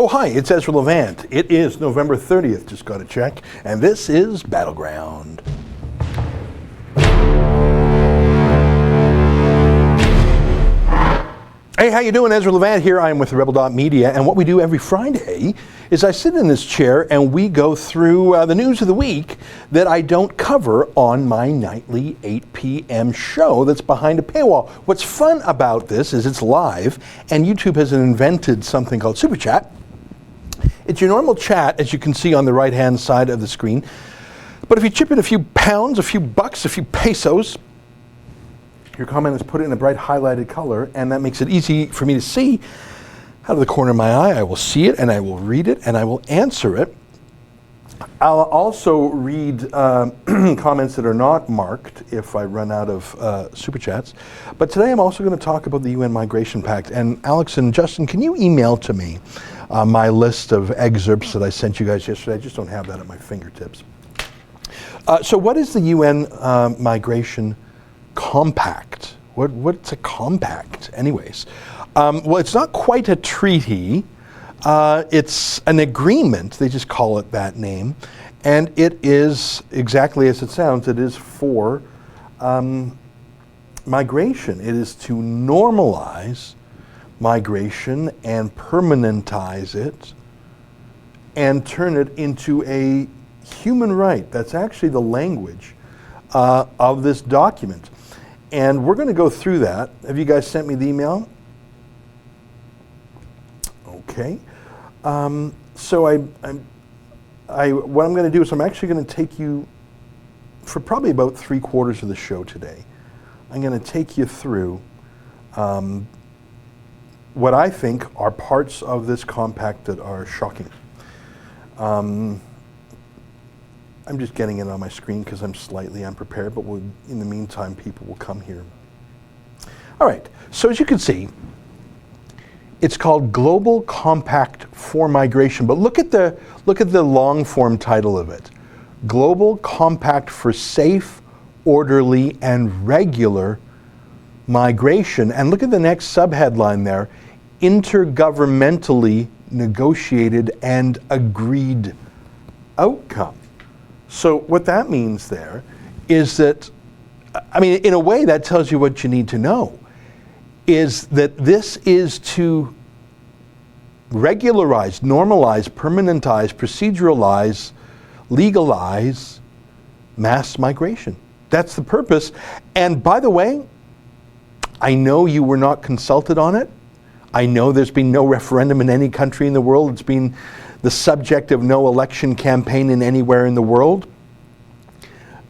Oh, hi, it's Ezra Levant. It is November 30th, just got to check, and this is Battleground. Hey, how you doing? Ezra Levant here. I am with TheRebel.media, and what we do every Friday is I sit in this chair and we go through the news of the week that I don't cover on my nightly 8 p.m. show that's behind a paywall. What's fun about this is it's live, and YouTube has invented something called Super Chat. It's your normal chat, as you can see on the right-hand side of the screen. But if you chip in a few pounds, a few bucks, a few pesos, your comment is put in a bright highlighted color, and that makes it easy for me to see. Out of the corner of my eye, I will see it, and I will read it, and I will answer it. I'll also read comments that are not marked if I run out of Super Chats. But today I'm also going to talk about the UN Migration Pact. And Alex and Justin, can you email to me my list of excerpts that I sent you guys yesterday? I just don't have that at my fingertips. So what is the UN Migration Compact? What's a compact, anyways? Well, it's not quite a treaty. It's an agreement. They just call it that name. And it is exactly as it sounds. It is for migration. It is to normalize migration and permanentize it and turn it into a human right. That's actually the language of this document. And we're going to go through that. Have you guys sent me the email? Okay. So what I'm going to do is I'm actually going to take you for probably about 3/4 of the show today. I'm going to take you through what I think are parts of this compact that are shocking. I'm just getting it on my screen because I'm slightly unprepared, but in the meantime, people will come here. All right, so as you can see, it's called Global Compact for Migration, but look at the long form title of it. Global Compact for Safe, Orderly, and Regular Migration. And look at the next subheadline there, Intergovernmentally Negotiated and Agreed Outcome. So what that means there is that, I mean, in a way that tells you what you need to know, is that this is to regularize, normalize, permanentize, proceduralize, legalize mass migration. That's the purpose. And by the way, I know you were not consulted on it. I know there's been no referendum in any country in the world. It's been the subject of no election campaign in anywhere in the world.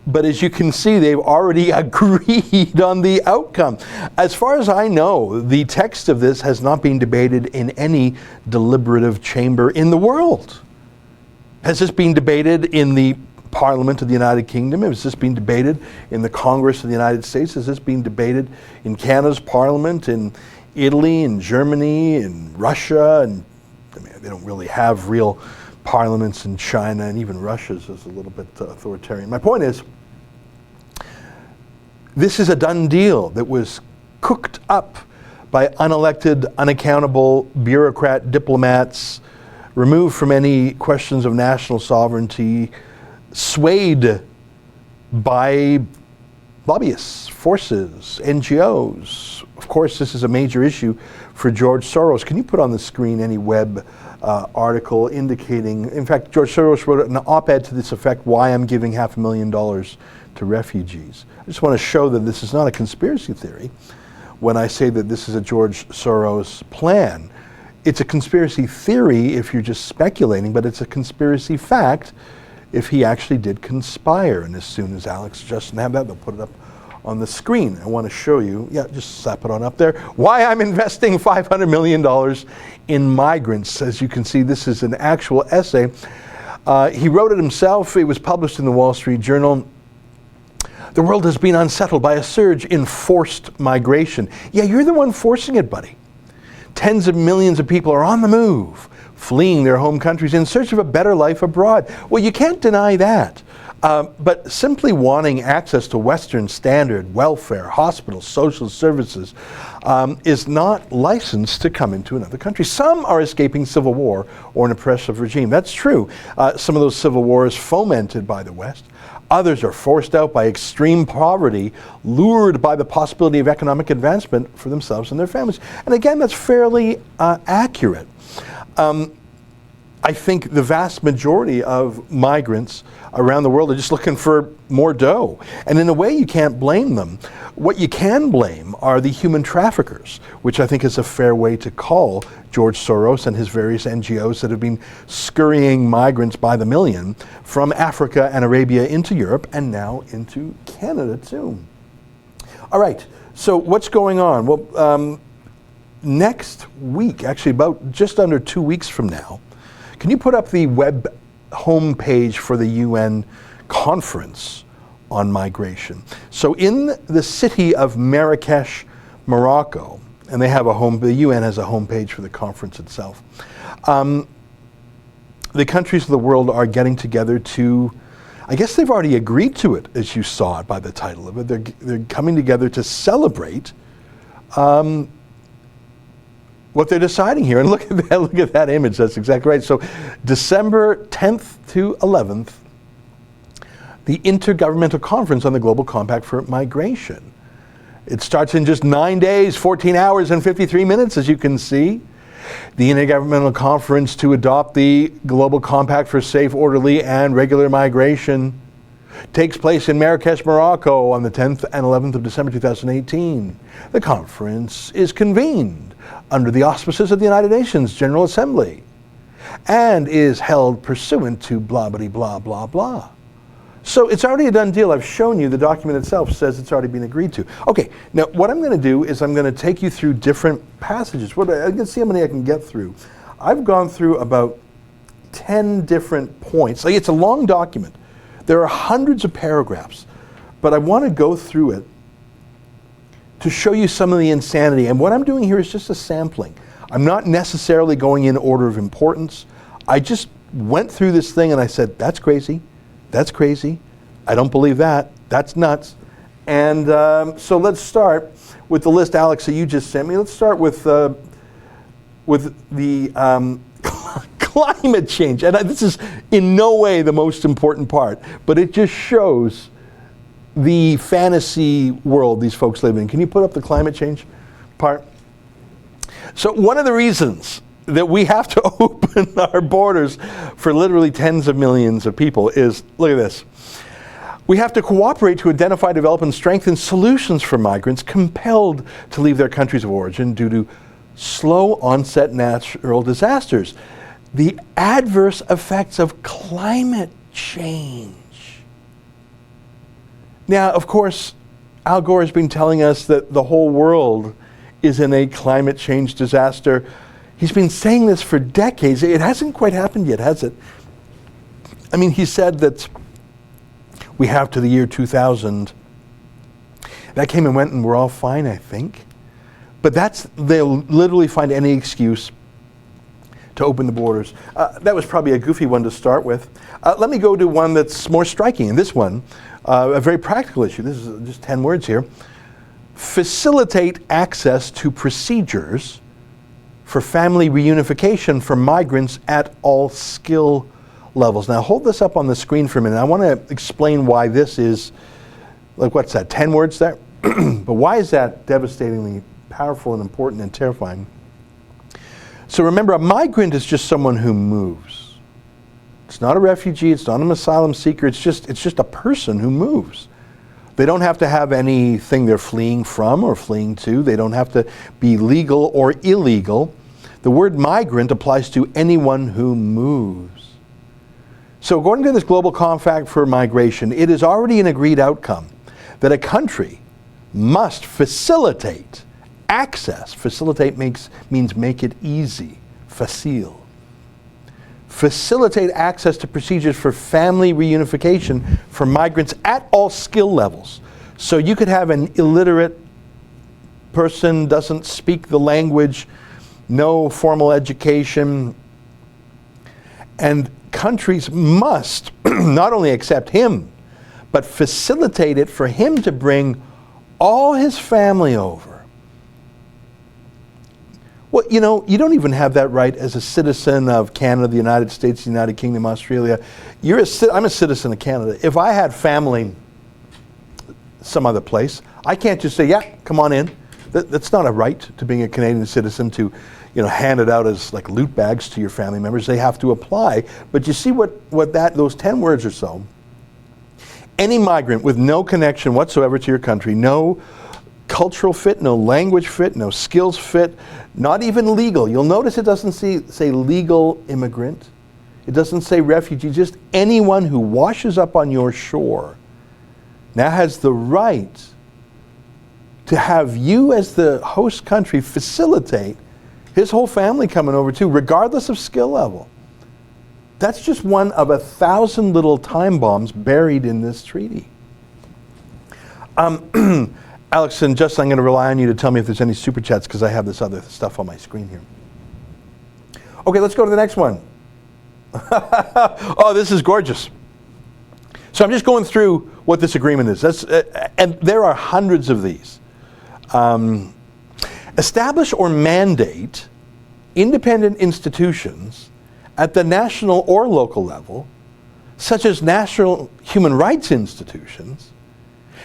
But as you can see, they've already agreed on the outcome. As far as I know, the text of this has not been debated in any deliberative chamber in the world. Has this been debated in the Parliament of the United Kingdom? Has this been debated in the Congress of the United States? Has this been debated in Canada's Parliament, in Italy, in Germany, in Russia? And I mean, they don't really have real parliaments in China, and even Russia's is a little bit authoritarian. My point is, this is a done deal that was cooked up by unelected, unaccountable bureaucrat diplomats, removed from any questions of national sovereignty, swayed by lobbyists, forces, NGOs. Of course, this is a major issue for George Soros. Can you put on the screen any web article indicating, in fact, George Soros wrote an op-ed to this effect, why I'm giving $500,000 to refugees. I just want to show that this is not a conspiracy theory when I say that this is a George Soros plan. It's a conspiracy theory if you're just speculating, but it's a conspiracy fact if he actually did conspire. And as soon as Alex and Justin have that, they'll put it up on the screen. I want to show you, yeah, just slap it on up there, why I'm investing $500 million in migrants. As you can see, this is an actual essay. He wrote it himself. It was published in the Wall Street Journal. The world has been unsettled by a surge in forced migration. Yeah, you're the one forcing it, buddy. Tens of millions of people are on the move, fleeing their home countries in search of a better life abroad. Well, you can't deny that. But simply wanting access to Western standard welfare, hospitals, social services is not licensed to come into another country. Some are escaping civil war or an oppressive regime. That's true. Some of those civil wars fomented by the West. Others are forced out by extreme poverty, lured by the possibility of economic advancement for themselves and their families. And again, that's fairly accurate. I think the vast majority of migrants around the world are just looking for more dough. And in a way, you can't blame them. What you can blame are the human traffickers, which I think is a fair way to call George Soros and his various NGOs that have been scurrying migrants by the million from Africa and Arabia into Europe and now into Canada too. All right, so what's going on? Well, next week, actually about just under 2 weeks from now, can you put up the web homepage for the UN conference on migration? So in the city of Marrakesh, Morocco, and they have the UN has a homepage for the conference itself. The countries of the world are getting together to, I guess they've already agreed to it, as you saw it by the title of it. They're coming together to celebrate what they're deciding here. And look at that image, that's exactly right. So December 10th to 11th, the Intergovernmental Conference on the Global Compact for Migration. It starts in just 9 days, 14 hours and 53 minutes, as you can see. The Intergovernmental Conference to adopt the Global Compact for Safe, Orderly and Regular Migration takes place in Marrakesh, Morocco on the 10th and 11th of December 2018. The conference is convened under the auspices of the United Nations General Assembly and is held pursuant to blah, blah, blah, blah, blah. So it's already a done deal. I've shown you the document itself says it's already been agreed to. Okay, now what I'm going to do is I'm going to take you through different passages. I can see how many I can get through. I've gone through about 10 different points. It's a long document. There are hundreds of paragraphs, but I want to go through it to show you some of the insanity. And what I'm doing here is just a sampling. I'm not necessarily going in order of importance. I just went through this thing and I said, that's crazy. That's crazy. I don't believe that. That's nuts. And so let's start with the list, Alex, that you just sent me. Let's start with the climate change. And this is in no way the most important part, but it just shows the fantasy world these folks live in. Can you put up the climate change part? So one of the reasons that we have to open our borders for literally tens of millions of people is, look at this. We have to cooperate to identify, develop, and strengthen solutions for migrants compelled to leave their countries of origin due to slow onset natural disasters. The adverse effects of climate change. Now, of course, Al Gore has been telling us that the whole world is in a climate change disaster. He's been saying this for decades. It hasn't quite happened yet, has it? I mean, he said that we have to the year 2000. That came and went and we're all fine, I think. But they'll literally find any excuse to open the borders. That was probably a goofy one to start with. Let me go to one that's more striking. And this one, a very practical issue. This is just 10 words here. Facilitate access to procedures for family reunification for migrants at all skill levels. Now hold this up on the screen for a minute. I want to explain why this is, like what's that, 10 words there? But why is that devastatingly powerful and important and terrifying? So remember, a migrant is just someone who moves. It's not a refugee, it's not an asylum seeker, it's just a person who moves. They don't have to have anything they're fleeing from or fleeing to. They don't have to be legal or illegal. The word migrant applies to anyone who moves. So according to this Global Compact for Migration, it is already an agreed outcome that a country must facilitate access. Facilitate means make it easy. Facile. Facilitate access to procedures for family reunification for migrants at all skill levels. So you could have an illiterate person, doesn't speak the language, no formal education, and countries must not only accept him, but facilitate it for him to bring all his family over. Well, you know, you don't even have that right as a citizen of Canada, the United States, the United Kingdom, Australia. I'm a citizen of Canada. If I had family some other place, I can't just say, yeah, come on in. That's not a right to being a Canadian citizen to, you know, hand it out as like loot bags to your family members. They have to apply. But you see what those 10 words or so, any migrant with no connection whatsoever to your country, no cultural fit, no language fit, no skills fit, not even legal. You'll notice it doesn't say legal immigrant. It doesn't say refugee. Just anyone who washes up on your shore now has the right to have you as the host country facilitate his whole family coming over too, regardless of skill level. That's just one of 1,000 little time bombs buried in this treaty. Alex and Justin, I'm going to rely on you to tell me if there's any super chats because I have this other stuff on my screen here. Okay, let's go to the next one. Oh, this is gorgeous. So I'm just going through what this agreement is. And there are hundreds of these. Establish or mandate independent institutions at the national or local level, such as national human rights institutions,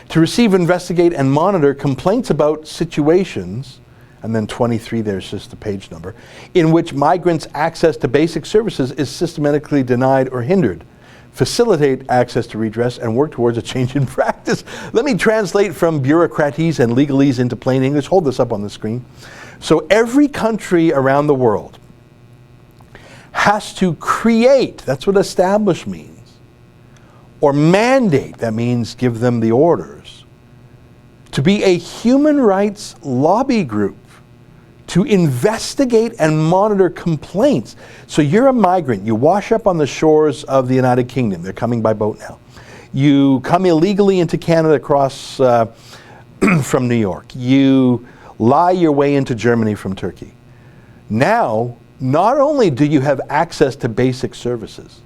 to receive, investigate, and monitor complaints about situations, and then 23, there's just the page number, in which migrants' access to basic services is systematically denied or hindered. Facilitate access to redress and work towards a change in practice. Let me translate from bureaucratese and legalese into plain English. Hold this up on the screen. So every country around the world has to create, that's what establish means, or mandate, that means give them the orders, to be a human rights lobby group to investigate and monitor complaints. So you're a migrant, you wash up on the shores of the United Kingdom, they're coming by boat now. You come illegally into Canada across from New York. You lie your way into Germany from Turkey. Now, not only do you have access to basic services,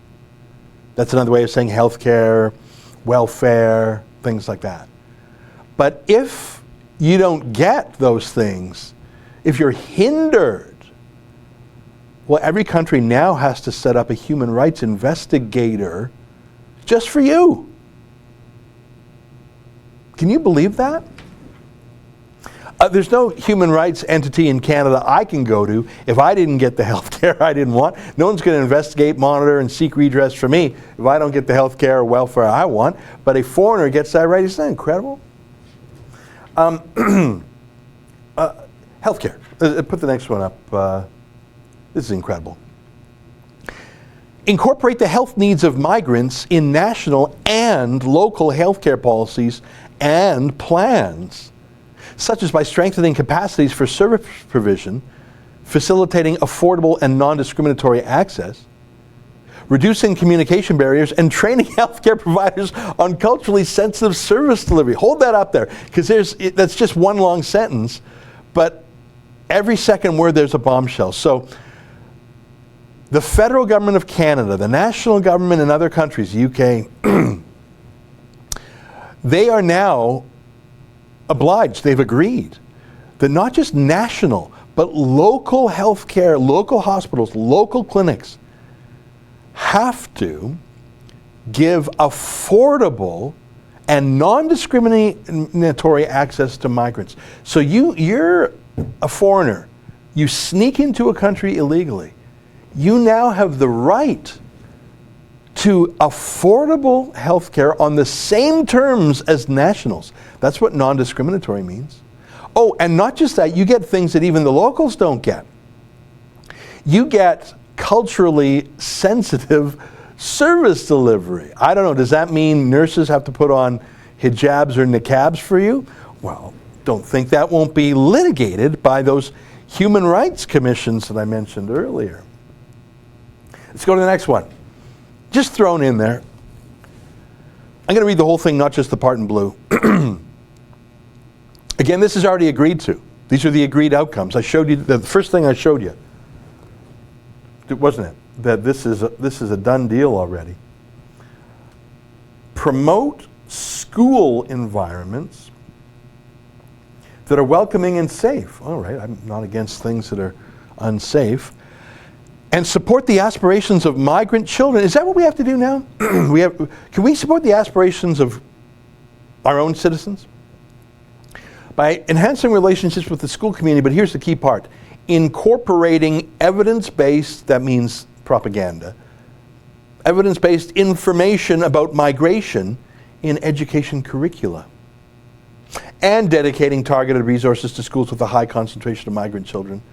that's another way of saying healthcare, welfare, things like that. But if you don't get those things, if you're hindered, well, every country now has to set up a human rights investigator just for you. Can you believe that? There's no human rights entity in Canada I can go to if I didn't get the health care I didn't want. No one's going to investigate, monitor, and seek redress for me if I don't get the health care or welfare I want. But a foreigner gets that right. Isn't that incredible? Healthcare. Put the next one up. This is incredible. Incorporate the health needs of migrants in national and local healthcare policies and plans, such as by strengthening capacities for service provision, facilitating affordable and non-discriminatory access, reducing communication barriers, and training healthcare providers on culturally sensitive service delivery. Hold that up there, because that's just one long sentence, but every second word there's a bombshell. So the federal government of Canada, the national government in other countries, UK, they are now obliged, they've agreed, that not just national, but local healthcare, local hospitals, local clinics have to give affordable and non-discriminatory access to migrants. So you're a foreigner, you sneak into a country illegally, you now have the right to affordable health care on the same terms as nationals. That's what non-discriminatory means. Oh, and not just that, you get things that even the locals don't get. You get culturally sensitive service delivery. I don't know, does that mean nurses have to put on hijabs or niqabs for you? Well, don't think that won't be litigated by those human rights commissions that I mentioned earlier. Let's go to the next one. Just thrown in there. I'm going to read the whole thing, not just the part in blue. Again, this is already agreed to. These are the agreed outcomes. I showed you, the first thing I showed you, wasn't it? that this is a done deal already. Promote school environments that are welcoming and safe. All right, I'm not against things that are unsafe. And support the aspirations of migrant children. Is that what we have to do now? Can we support the aspirations of our own citizens? By enhancing relationships with the school community, but here's the key part. Incorporating evidence-based, that means propaganda, evidence-based information about migration in education curricula. And dedicating targeted resources to schools with a high concentration of migrant children.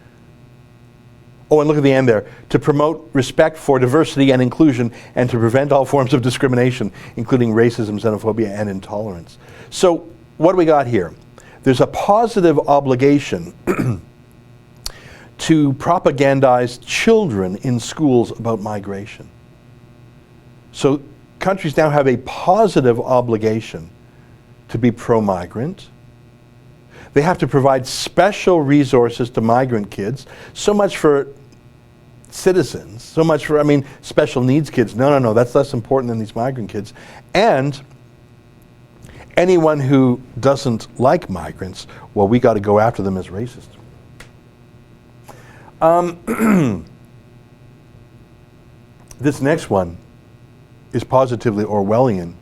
Oh, and look at the end there. To promote respect for diversity and inclusion and to prevent all forms of discrimination, including racism, xenophobia, and intolerance. So, what do we got here? There's a positive obligation to propagandize children in schools about migration. So, countries now have a positive obligation to be pro-migrant. They have to provide special resources to migrant kids. So much for citizens, so much for, special needs kids. No, that's less important than these migrant kids. And anyone who doesn't like migrants, well, we got to go after them as racist. This next one is positively Orwellian.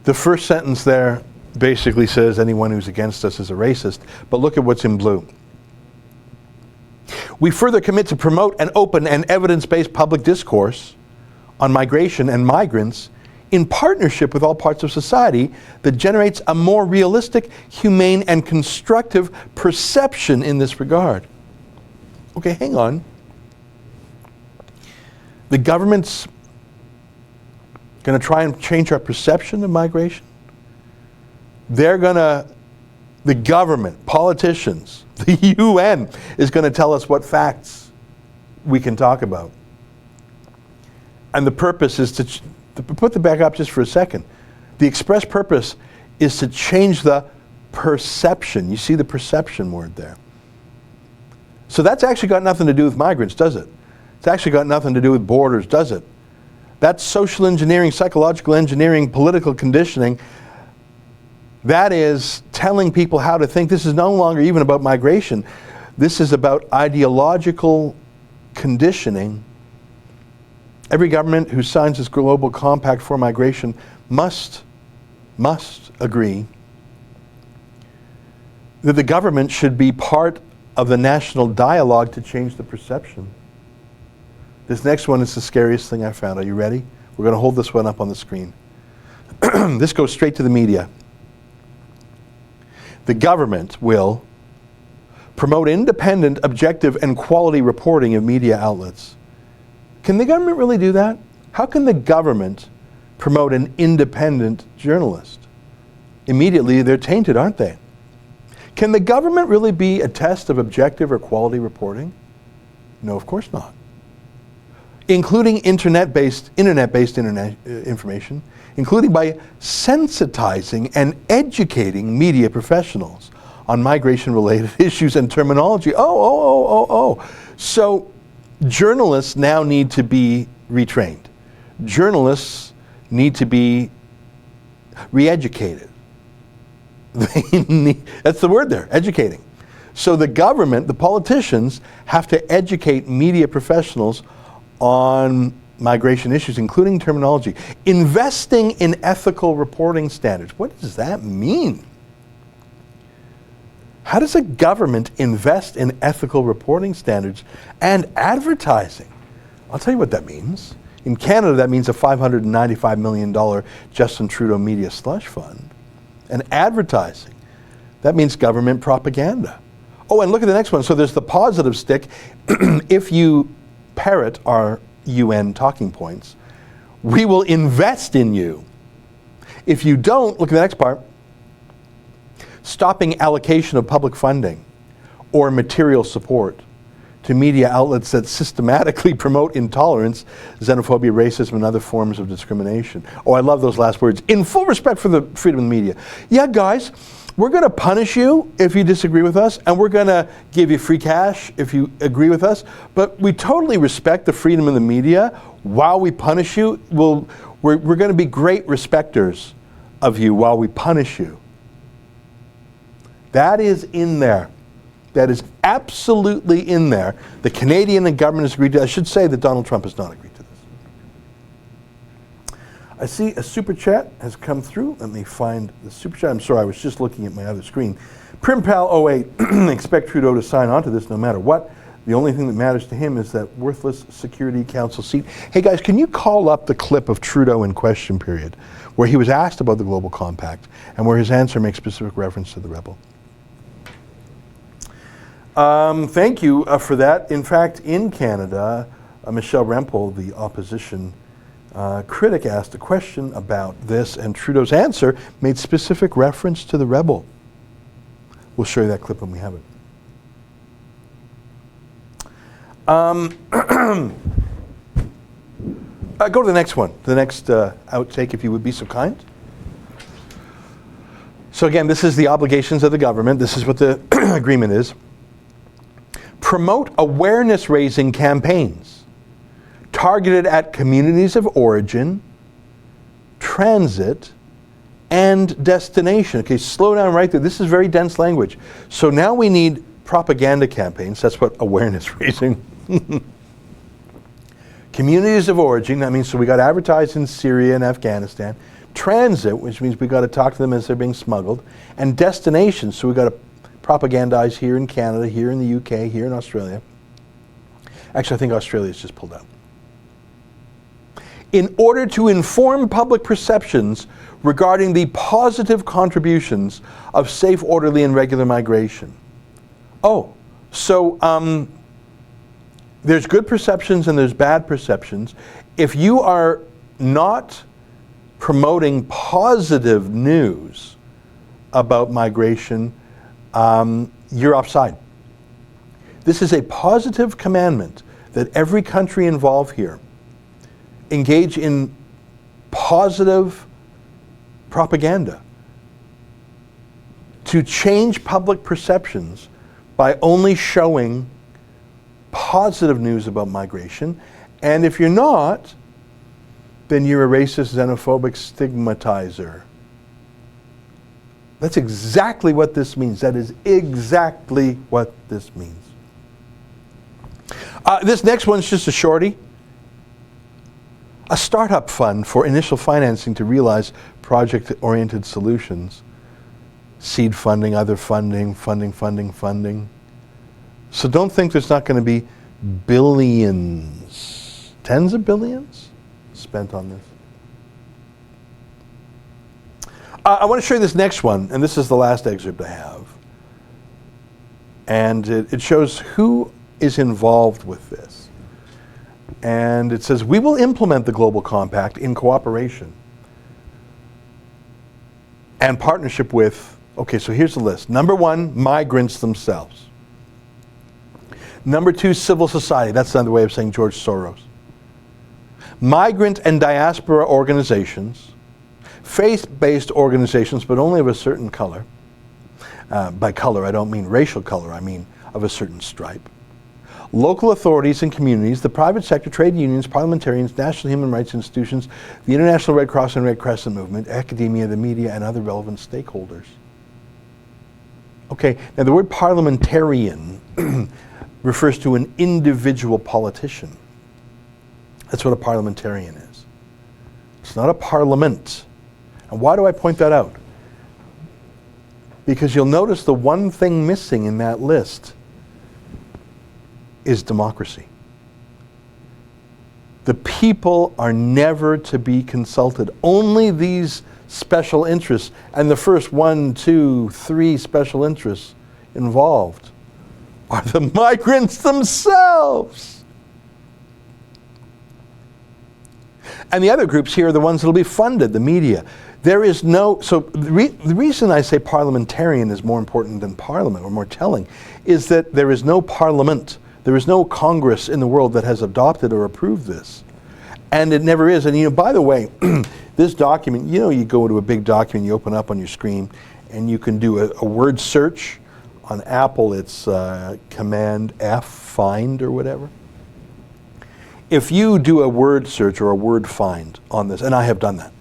The first sentence there basically says anyone who's against us is a racist, but look at what's in blue. We further commit to promote an open and evidence-based public discourse on migration and migrants in partnership with all parts of society that generates a more realistic, humane, and constructive perception in this regard. Okay, hang on. The government's going to try and change our perception of migration? The government, politicians, the UN is going to tell us what facts we can talk about. And the purpose is to put the back up just for a second. The express purpose is to change the perception. You see the perception word there. So that's actually got nothing to do with migrants, does it? It's actually got nothing to do with borders, does it? That's social engineering, psychological engineering, political conditioning. That is telling people how to think. This is no longer even about migration. This is about ideological conditioning. Every government who signs this global compact for migration must agree that the government should be part of the national dialogue to change the perception. This next one is the scariest thing I found. Are you ready? We're going to hold this one up on the screen. This goes straight to the media. The government will promote independent, objective, and quality reporting of media outlets. Can the government really do that? How can the government promote an independent journalist? Immediately, they're tainted, aren't they? Can the government really be a test of objective or quality reporting? No, of course not. Including internet-based information, including by sensitizing and educating media professionals on migration-related issues and terminology. So journalists now need to be retrained. Journalists need to be re-educated. That's the word there, educating. So the government, the politicians, have to educate media professionals on migration issues, including terminology. Investing in ethical reporting standards. What does that mean? How does a government invest in ethical reporting standards and advertising? I'll tell you what that means. In Canada, that means a $595 million Justin Trudeau media slush fund. And advertising, that means government propaganda. Oh, and look at the next one. So there's the positive stick. If you parrot our UN talking points, we will invest in you. If you don't, look at the next part, stopping allocation of public funding or material support to media outlets that systematically promote intolerance, xenophobia, racism, and other forms of discrimination. Oh, I love those last words. In full respect for the freedom of the media. Yeah, guys, We're going to punish you if you disagree with us, and we're going to give you free cash if you agree with us. But we totally respect the freedom of the media. While we punish you, we're going to be great respecters of you while we punish you. That is in there. That is absolutely in there. The Canadian government has agreed to. I should say that Donald Trump has not agreed to this. I see a super chat has come through. Let me find the super chat. I'm sorry, I was just looking at my other screen. Primpal08, expect Trudeau to sign on to this no matter what. The only thing that matters to him is that worthless Security Council seat. Hey guys, can you call up the clip of Trudeau in question period, where he was asked about the Global Compact and where his answer makes specific reference to the Rebel? Thank you for that. In fact, in Canada, Michelle Rempel, the opposition critic, asked a question about this, and Trudeau's answer made specific reference to the Rebel. We'll show you that clip when we have it. Go to the next one, the next outtake, if you would be so kind. So again, this is the obligations of the government. This is what the agreement is. Promote awareness-raising campaigns targeted at communities of origin, transit, and destination. Okay, slow down right there. This is very dense language. So now we need propaganda campaigns. That's what awareness-raising. Communities of origin, that means so we got to advertise in Syria and Afghanistan. Transit, which means we got to talk to them as they're being smuggled. And destination, so we got to propagandize here in Canada, here in the UK, here in Australia. Actually, I think Australia's just pulled out. In order to inform public perceptions regarding the positive contributions of safe, orderly, and regular migration. Oh, so there's good perceptions and there's bad perceptions. If you are not promoting positive news about migration, you're offside. This is a positive commandment that every country involved here engage in positive propaganda to change public perceptions by only showing positive news about migration. And if you're not, then you're a racist, xenophobic stigmatizer. That's exactly what this means. That is exactly what this means. This next one's just a shorty. A startup fund for initial financing to realize project-oriented solutions. Seed funding, other funding. So don't think there's not going to be billions, tens of billions spent on this. I want to show you this next one, and this is the last excerpt I have. And it shows who is involved with this. And it says, we will implement the Global Compact in cooperation and partnership with, okay, so here's the list. Number 1, migrants themselves. Number 2, civil society. That's another way of saying George Soros. Migrant and diaspora organizations. Faith-based organizations, but only of a certain color. By color, I don't mean racial color, I mean of a certain stripe. Local authorities and communities, the private sector, trade unions, parliamentarians, national human rights institutions, the International Red Cross and Red Crescent Movement, academia, the media, and other relevant stakeholders. Okay, now the word parliamentarian refers to an individual politician. That's what a parliamentarian is. It's not a parliament. And why do I point that out? Because you'll notice the one thing missing in that list is democracy. The people are never to be consulted. Only these special interests, and the first 1, 2, 3 special interests involved are the migrants themselves. And the other groups here are the ones that will be funded, the media. There is no, so the reason I say parliamentarian is more important than parliament, or more telling, is that there is no parliament. There is no Congress in the world that has adopted or approved this. And it never is. And by the way, this document, you go to a big document, you open up on your screen, and you can do a word search. On Apple, it's Command F, find or whatever. If you do a word search or a word find on this, and I have done that,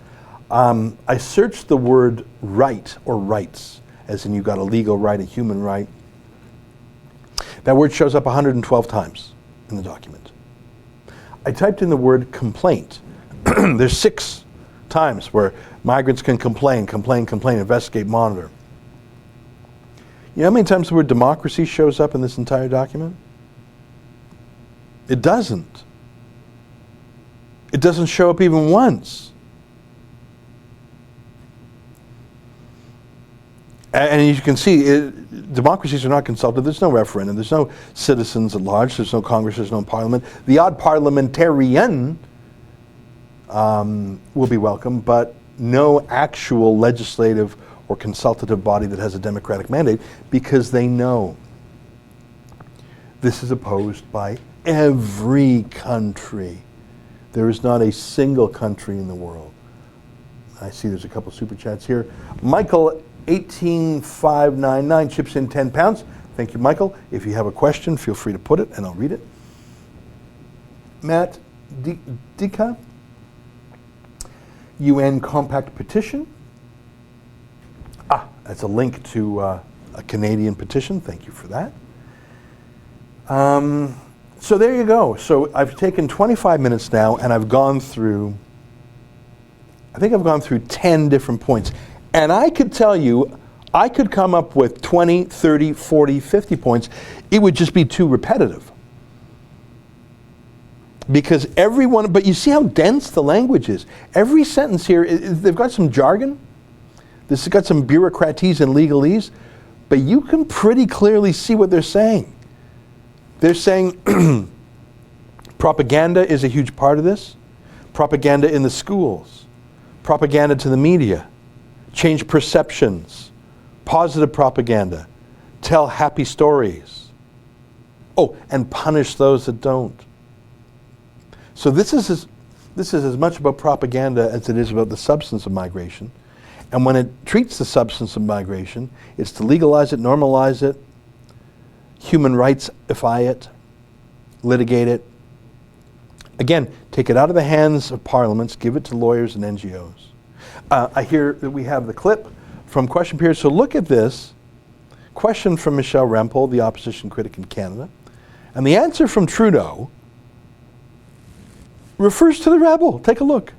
I searched the word right or rights, as in you've got a legal right, a human right. That word shows up 112 times in the document. I typed in the word complaint. There's 6 times where migrants can complain, investigate, monitor. You know how many times the word democracy shows up in this entire document? It doesn't. It doesn't show up even once. And as you can see, democracies are not consulted. There's no referendum. There's no citizens at large. There's no Congress. There's no parliament. The odd parliamentarian will be welcome, but no actual legislative or consultative body that has a democratic mandate, because they know this is opposed by every country. There is not a single country in the world. I see there's a couple super chats here. Michael 18599 chips in £10. Thank you, Michael. If you have a question, feel free to put it and I'll read it. Matt Dika, UN compact petition. That's a link to a Canadian petition. Thank you for that. So there you go. So I've taken 25 minutes now and I've gone through, I think I've gone through 10 different points. And I could tell you, I could come up with 20, 30, 40, 50 points. It would just be too repetitive. Because everyone, but you see how dense the language is. Every sentence here, they've got some jargon. This has got some bureaucratese and legalese, but you can pretty clearly see what they're saying. They're saying propaganda is a huge part of this. Propaganda in the schools. Propaganda to the media. Change perceptions. Positive propaganda. Tell happy stories. Oh, and punish those that don't. So this is as much about propaganda as it is about the substance of migration. And when it treats the substance of migration, it's to legalize it, normalize it, human rights-ify it, litigate it. Again, take it out of the hands of parliaments, give it to lawyers and NGOs. I hear that we have the clip from Question Period. So look at this. Question from Michelle Rempel, the opposition critic in Canada. And the answer from Trudeau refers to the rebel. Take a look.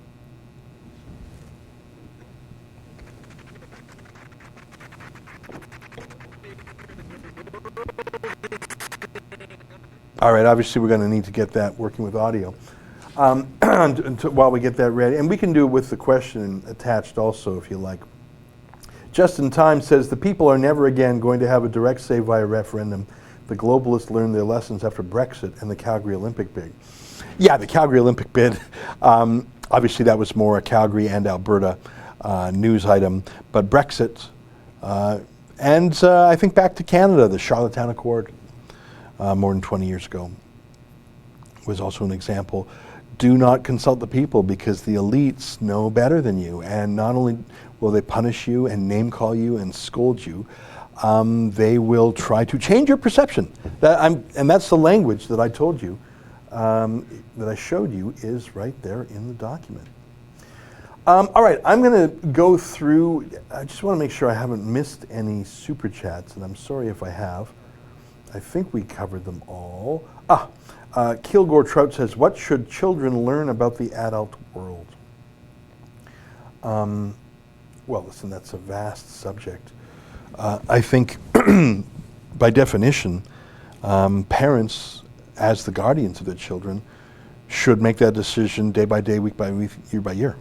All right, obviously we're going to need to get that working with audio while we get that ready. And we can do it with the question attached also if you like. Justin Time says, the people are never again going to have a direct say via referendum. The globalists learned their lessons after Brexit and the Calgary Olympic bid. Yeah, the Calgary Olympic bid. Obviously that was more a Calgary and Alberta news item. But Brexit, and I think back to Canada, the Charlottetown Accord. More than 20 years ago, was also an example. Do not consult the people because the elites know better than you, and not only will they punish you and name call you and scold you, they will try to change your perception. And that's the language that I told you, that I showed you is right there in the document. All right, I'm going to go through, I just want to make sure I haven't missed any super chats, and I'm sorry if I have. I think we covered them all. Kilgore Trout says, what should children learn about the adult world? Well, listen, that's a vast subject. I think, by definition, parents, as the guardians of their children, should make that decision day by day, week by week, year by year.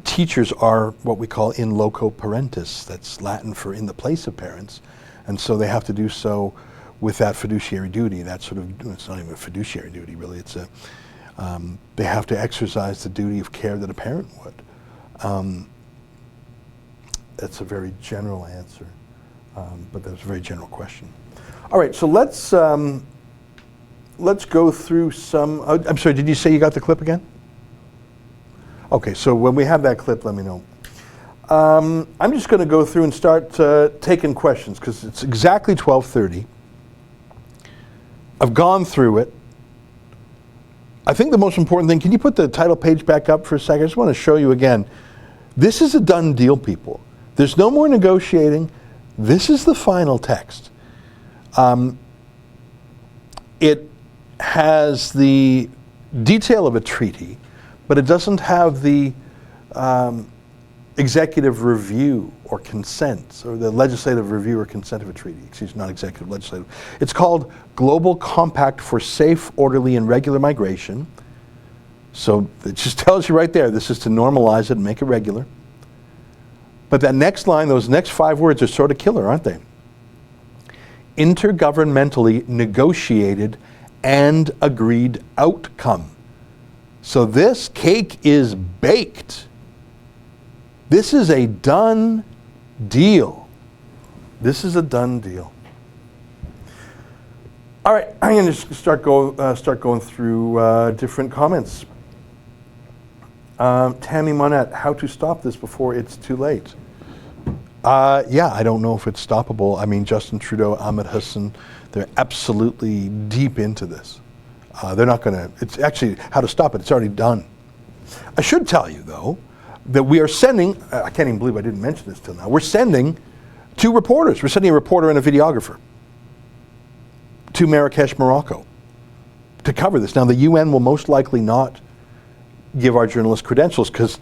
Teachers are what we call in loco parentis. That's Latin for in the place of parents. And so they have to do so with that fiduciary duty. That sort of, it's not even a fiduciary duty really, it's a, they have to exercise the duty of care that a parent would. That's a very general answer, but that's a very general question. All right, so let's go through some, I'm sorry, did you say you got the clip again? Okay, so when we have that clip, let me know. I'm just going to go through and start taking questions because it's exactly 12:30. I've gone through it. I think the most important thing, can you put the title page back up for a second? I just want to show you again. This is a done deal, people. There's no more negotiating. This is the final text. It has the detail of a treaty, but it doesn't have the executive review or consent, or the legislative review or consent of a treaty. Excuse me, not executive, legislative. It's called Global Compact for Safe, Orderly, and Regular Migration. So it just tells you right there, this is to normalize it and make it regular. But that next line, those next 5 words are sort of killer, aren't they? Intergovernmentally negotiated and agreed outcome. So this cake is baked. This is a done deal. This is a done deal. All right, I'm going to start going through different comments. Tammy Monette, how to stop this before it's too late? Yeah, I don't know if it's stoppable. I mean, Justin Trudeau, Ahmed Hassan, they're absolutely deep into this. They're not going to, it's actually how to stop it. It's already done. I should tell you, though, that we are sending, I can't even believe I didn't mention this till now, we're sending 2 reporters. We're sending a reporter and a videographer to Marrakesh, Morocco to cover this. Now, the UN will most likely not give our journalists credentials because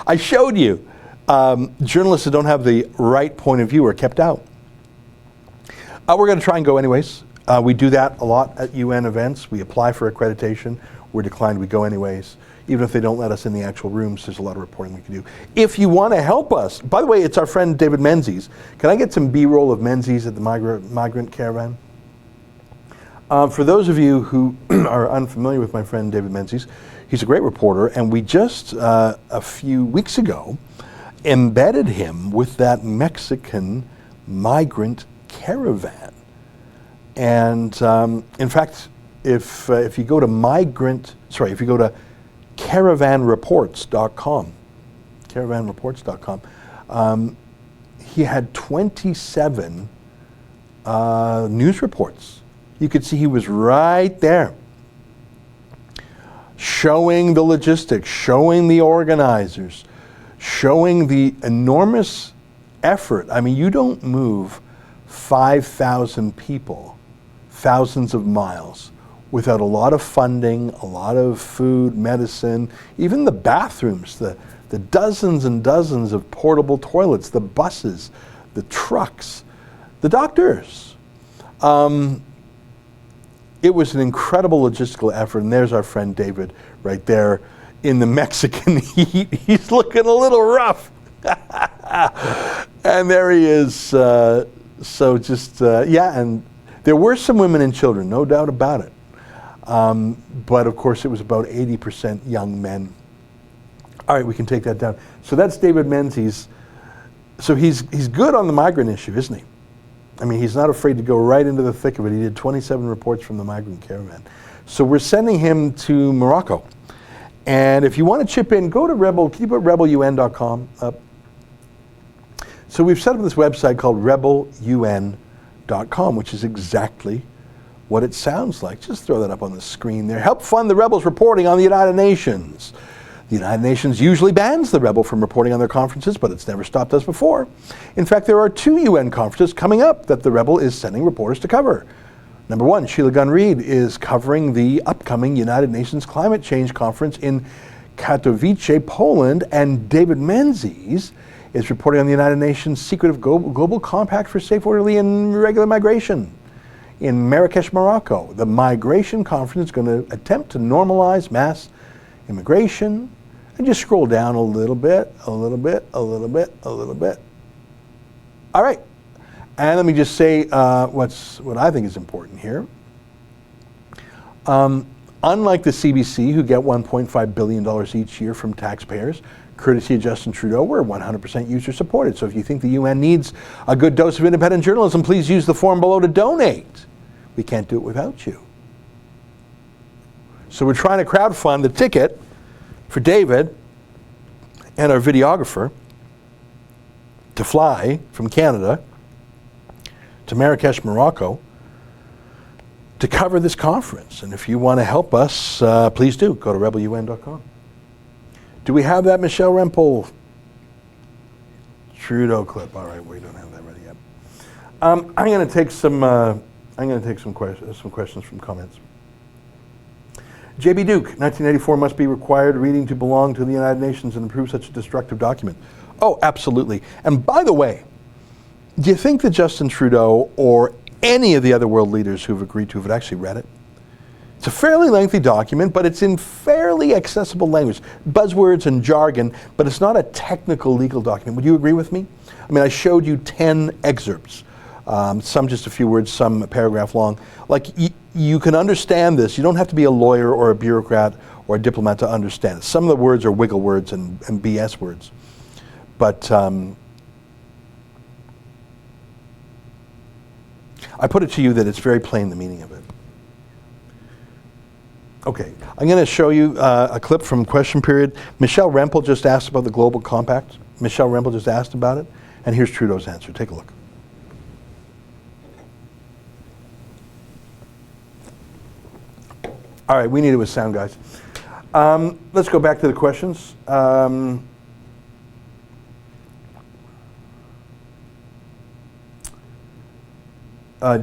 I showed you journalists that don't have the right point of view are kept out. We're going to try and go anyways. We do that a lot at UN events. We apply for accreditation. We're declined. We go anyways. Even if they don't let us in the actual rooms, there's a lot of reporting we can do. If you want to help us, by the way, it's our friend David Menzies. Can I get some B-roll of Menzies at the migrant caravan? For those of you who are unfamiliar with my friend David Menzies, he's a great reporter, and we just, a few weeks ago, embedded him with that Mexican migrant caravan. And in fact, if you go to caravanreports.com, he had 27 news reports. You could see he was right there, showing the logistics, showing the organizers, showing the enormous effort. I mean, you don't move 5,000 people, thousands of miles, without a lot of funding, a lot of food, medicine, even the bathrooms, the dozens and dozens of portable toilets, the buses, the trucks, the doctors. It was an incredible logistical effort, and there's our friend David right there in the Mexican heat. He's looking a little rough. And there he is. Yeah, and there were some women and children, no doubt about it. But of course, it was about 80% young men. All right, we can take that down. So that's David Menzies. So he's good on the migrant issue, isn't he? I mean, he's not afraid to go right into the thick of it. He did 27 reports from the migrant caravan. So we're sending him to Morocco. And if you want to chip in, go to Rebel. Can you put rebelun.com up? So we've set up this website called rebelun.com, which is exactly what it sounds like. Just throw that up on the screen there. Help fund the Rebels reporting on the United Nations. The United Nations usually bans the Rebel from reporting on their conferences, but it's never stopped us before. In fact, there are 2 UN conferences coming up that the Rebel is sending reporters to cover. Number 1, Sheila Gunn-Reid is covering the upcoming United Nations Climate Change Conference in Katowice, Poland, and David Menzies is reporting on the United Nations Secretive Global Compact for Safe, Orderly, and Regular Migration in Marrakesh, Morocco. The migration conference is going to attempt to normalize mass immigration. And just scroll down a little bit, a little bit, a little bit, a little bit. All right. And let me just say what I think is important here. Unlike the CBC, who get $1.5 billion each year from taxpayers, courtesy of Justin Trudeau, we're 100% user-supported. So if you think the UN needs a good dose of independent journalism, please use the form below to donate. We can't do it without you. So we're trying to crowdfund the ticket for David and our videographer to fly from Canada to Marrakesh, Morocco, to cover this conference. And if you want to help us, please do. Go to rebelun.com. Do we have that Michelle Rempel Trudeau clip? All right, we don't have that ready yet. I'm going to take some questions from comments. J.B. Duke, 1984 must be required reading to belong to the United Nations and approve such a destructive document. Oh, absolutely. And by the way, do you think that Justin Trudeau or any of the other world leaders who've agreed to have actually read it? It's a fairly lengthy document, but it's in fairly accessible language. Buzzwords and jargon, but it's not a technical legal document. Would you agree with me? I mean, I showed you 10 excerpts, some just a few words, some a paragraph long. Like, you can understand this. You don't have to be a lawyer or a bureaucrat or a diplomat to understand it. Some of the words are wiggle words and BS words. But I put it to you that it's very plain, the meaning of it. Okay, I'm going to show you a clip from Question Period. Michelle Rempel just asked about the Global Compact. Michelle Rempel just asked about it, and here's Trudeau's answer. Take a look. All right, we need it with sound, guys. Let's go back to the questions.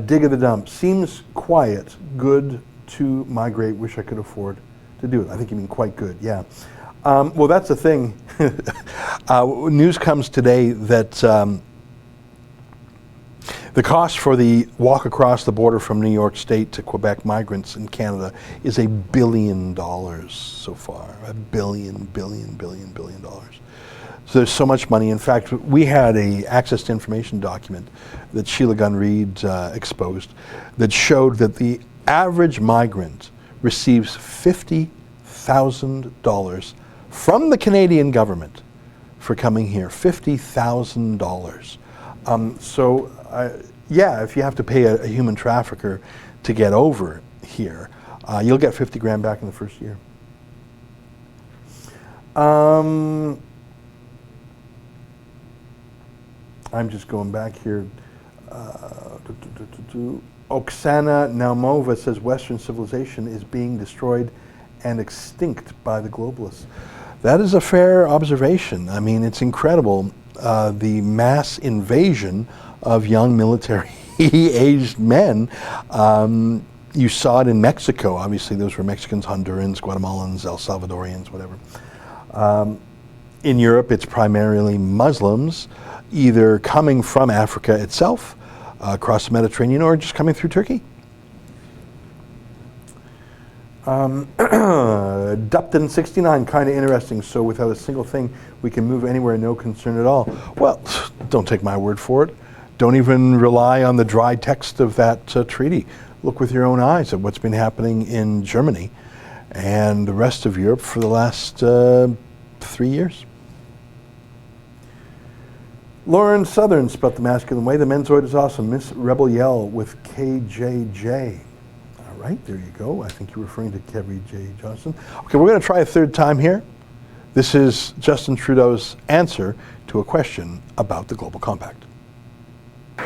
Dig of the Dump. Seems quiet, good to migrate, wish I could afford to do it. I think you mean quite good, yeah. Well, that's the thing. News comes today that the cost for the walk across the border from New York State to Quebec migrants in Canada is $1 billion so far. $1 billion. So there's so much money. In fact, we had a access to information document that Sheila Gunn-Reid exposed that showed that the average migrant receives $50,000 from the Canadian government for coming here. $50,000. Yeah, if you have to pay a human trafficker to get over here, you'll get 50 grand back in the first year. I'm just going back here. Oksana Naumova says Western civilization is being destroyed and extinct by the globalists. That is a fair observation. I mean, it's incredible, the mass invasion of young military-aged men. You saw it in Mexico. Obviously, those were Mexicans, Hondurans, Guatemalans, El Salvadorians, whatever. In Europe, it's primarily Muslims, either coming from Africa itself, across the Mediterranean, or just coming through Turkey. Dupton69, kind of interesting. So without a single thing, we can move anywhere, no concern at all. Well, don't take my word for it. Don't even rely on the dry text of that treaty. Look with your own eyes at what's been happening in Germany and the rest of Europe for the last 3 years. Lauren Southern spelt the masculine way. The menzoid is awesome. Miss Rebel Yell with KJJ. All right, there you go. I think you're referring to Kevin J. Johnson. Okay, we're going to try a third time here. This is Justin Trudeau's answer to a question about the Global Compact.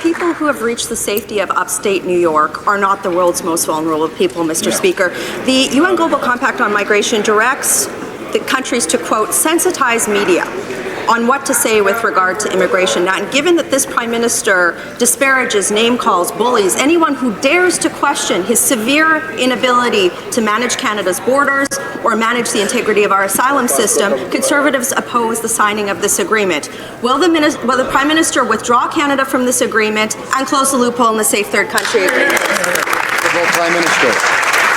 People who have reached the safety of upstate New York are not the world's most vulnerable people, Mr. Speaker. The UN Global Compact on Migration directs the countries to, quote, sensitize media on what to say with regard to immigration. Now, and given that this Prime Minister disparages, name calls, bullies anyone who dares to question his severe inability to manage Canada's borders or manage the integrity of our asylum system, Conservatives oppose the signing of this agreement. Will the Prime Minister withdraw Canada from this agreement and close the loophole in the Safe Third Country Agreement? The Prime Minister.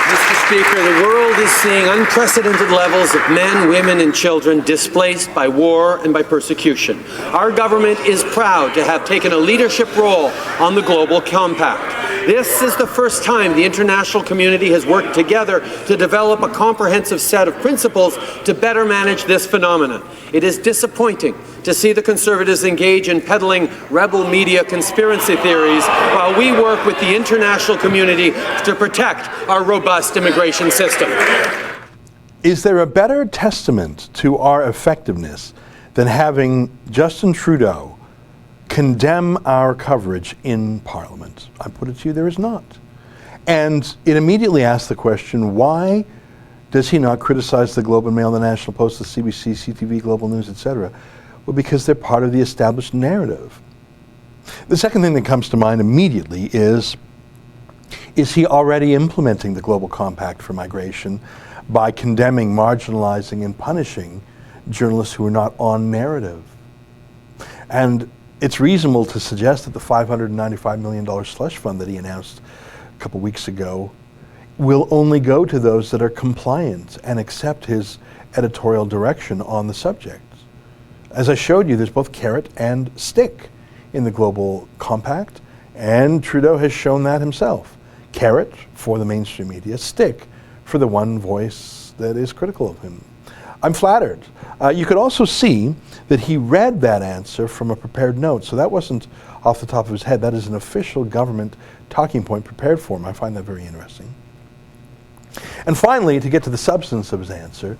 Mr. Speaker, the world is seeing unprecedented levels of men, women, and children displaced by war and by persecution. Our government is proud to have taken a leadership role on the Global Compact. This is the first time the international community has worked together to develop a comprehensive set of principles to better manage this phenomenon. It is disappointing to see the Conservatives engage in peddling rebel media conspiracy theories while we work with the international community to protect our robust immigration system. Is there a better testament to our effectiveness than having Justin Trudeau condemn our coverage in Parliament? I put it to you, there is not. And it immediately asks the question, why does he not criticize the Globe and Mail, the National Post, the CBC, CTV, Global News, etc.? Well, because they're part of the established narrative. The second thing that comes to mind immediately is he already implementing the Global Compact for Migration by condemning, marginalizing, and punishing journalists who are not on narrative? And it's reasonable to suggest that the $595 million slush fund that he announced a couple weeks ago will only go to those that are compliant and accept his editorial direction on the subject. As I showed you, there's both carrot and stick in the Global Compact, and Trudeau has shown that himself. Carrot for the mainstream media, stick for the one voice that is critical of him. I'm flattered. You could also see that he read that answer from a prepared note, so that wasn't off the top of his head. That is an official government talking point prepared for him. I find that very interesting. And finally, to get to the substance of his answer,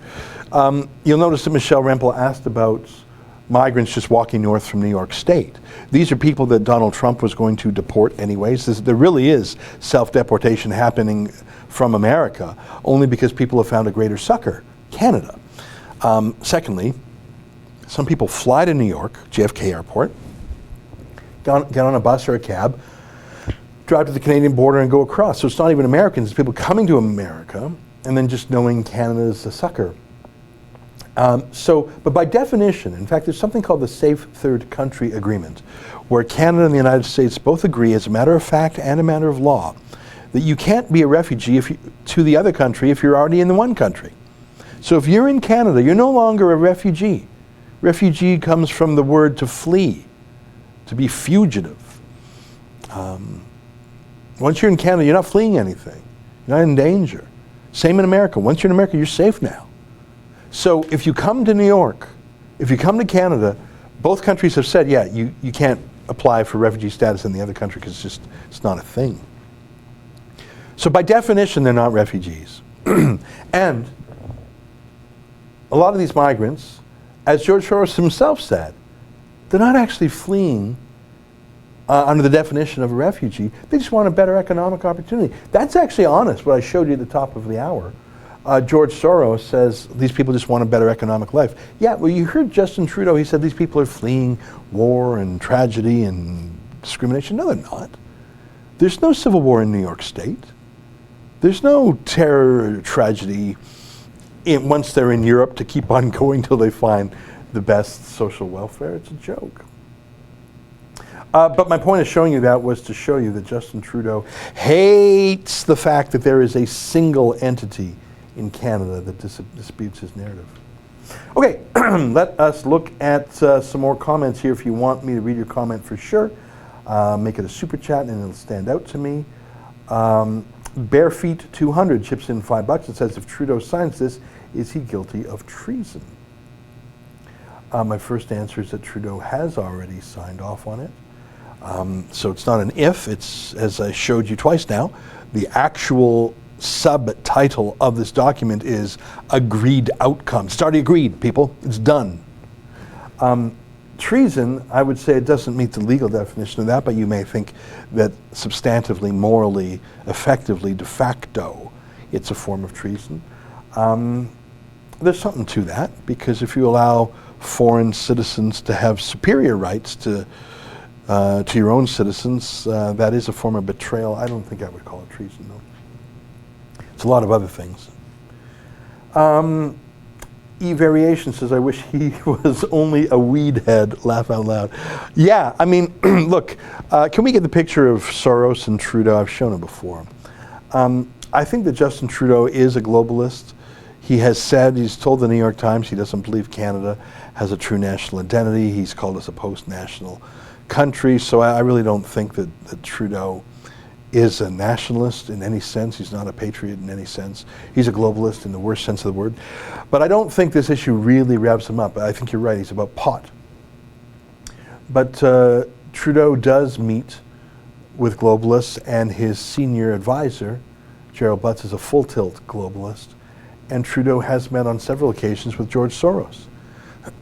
you'll notice that Michelle Rempel asked about migrants just walking north from New York State. These are people that Donald Trump was going to deport anyways. There really is self-deportation happening from America, only because people have found a greater succor, Canada. Secondly, some people fly to New York, JFK Airport, get on a bus or a cab, drive to the Canadian border and go across. So it's not even Americans, it's people coming to America and then just knowing Canada's a succor. But by definition, in fact, there's something called the Safe Third Country Agreement, where Canada and the United States both agree, as a matter of fact and a matter of law, that you can't be a refugee to the other country if you're already in the one country. So if you're in Canada, you're no longer a refugee. Refugee comes from the word to flee, to be fugitive. Once you're in Canada, you're not fleeing anything. You're not in danger. Same in America. Once you're in America, you're safe now. So if you come to New York, if you come to Canada, both countries have said, yeah, you can't apply for refugee status in the other country because it's not a thing. So by definition, they're not refugees. And a lot of these migrants, as George Soros himself said, they're not actually fleeing under the definition of a refugee. They just want a better economic opportunity. That's actually honest, what I showed you at the top of the hour. George Soros says these people just want a better economic life. Yeah, well, you heard Justin Trudeau, he said these people are fleeing war and tragedy and discrimination. No, they're not. There's no civil war in New York State. There's no terror or tragedy once they're in Europe to keep on going till they find the best social welfare. It's a joke. But my point of showing you that was to show you that Justin Trudeau hates the fact that there is a single entity in Canada that disputes his narrative. Okay, let us look at some more comments here. If you want me to read your comment, for sure, make it a super chat and it'll stand out to me. Barefeet 200 chips in $5. It says, if Trudeau signs this, is he guilty of treason? My first answer is that Trudeau has already signed off on it. So it's not an if, it's, as I showed you twice now, the actual subtitle of this document is agreed outcome. It's already agreed, people. It's done. Treason, I would say it doesn't meet the legal definition of that, but you may think that substantively, morally, effectively, de facto, it's a form of treason. There's something to that, because if you allow foreign citizens to have superior rights to your own citizens, that is a form of betrayal. I don't think I would call it treason, though. It's a lot of other things. E-Variation says, I wish he was only a weed head, laugh out loud. Yeah, I mean, look, can we get the picture of Soros and Trudeau? I've shown it before. I think that Justin Trudeau is a globalist. He has said, he's told the New York Times he doesn't believe Canada has a true national identity. He's called us a post-national country, so I really don't think that Trudeau is a nationalist in any sense. He's not a patriot in any sense. He's a globalist in the worst sense of the word. But I don't think this issue really revs him up. I think you're right, he's about pot. But Trudeau does meet with globalists, and his senior advisor, Gerald Butts, is a full-tilt globalist. And Trudeau has met on several occasions with George Soros.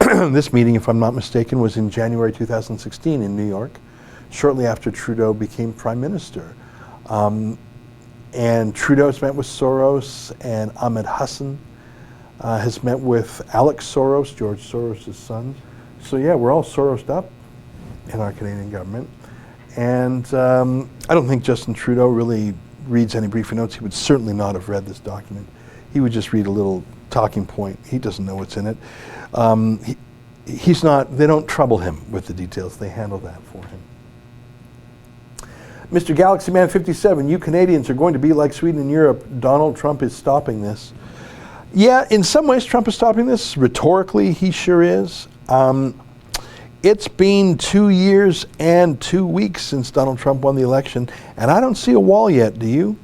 This meeting, if I'm not mistaken, was in January 2016 in New York, shortly after Trudeau became Prime Minister. And Trudeau's met with Soros, and Ahmed Hassan has met with Alex Soros, George Soros' son. So yeah, we're all Sorosed up in our Canadian government. And I don't think Justin Trudeau really reads any briefing notes. He would certainly not have read this document. He would just read a little talking point. He doesn't know what's in it. He's not, they don't trouble him with the details. They handle that for him. Mr. Galaxy Man 57, you Canadians are going to be like Sweden and Europe. Donald Trump is stopping this. Yeah, in some ways Trump is stopping this. Rhetorically, he sure is. It's been 2 years and 2 weeks since Donald Trump won the election, and I don't see a wall yet, do you?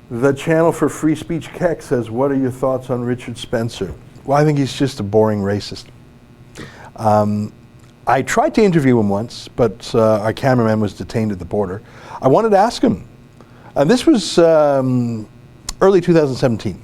The Channel for Free Speech Keck says, what are your thoughts on Richard Spencer? Well, I think he's just a boring racist. I tried to interview him once, but our cameraman was detained at the border. I wanted to ask him. This was early 2017.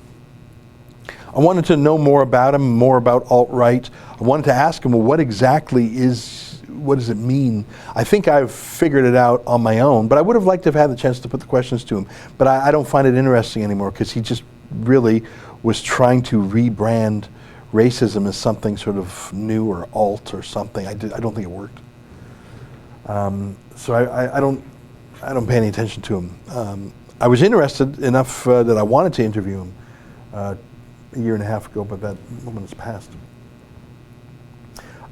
I wanted to know more about him, more about alt-right. I wanted to ask him, well, what does it mean? I think I've figured it out on my own, but I would have liked to have had the chance to put the questions to him. But I don't find it interesting anymore, because he just really was trying to rebrand racism as something sort of new or alt or something. I don't think it worked. So I don't pay any attention to him. I was interested enough that I wanted to interview him a year and a half ago, but that moment has passed.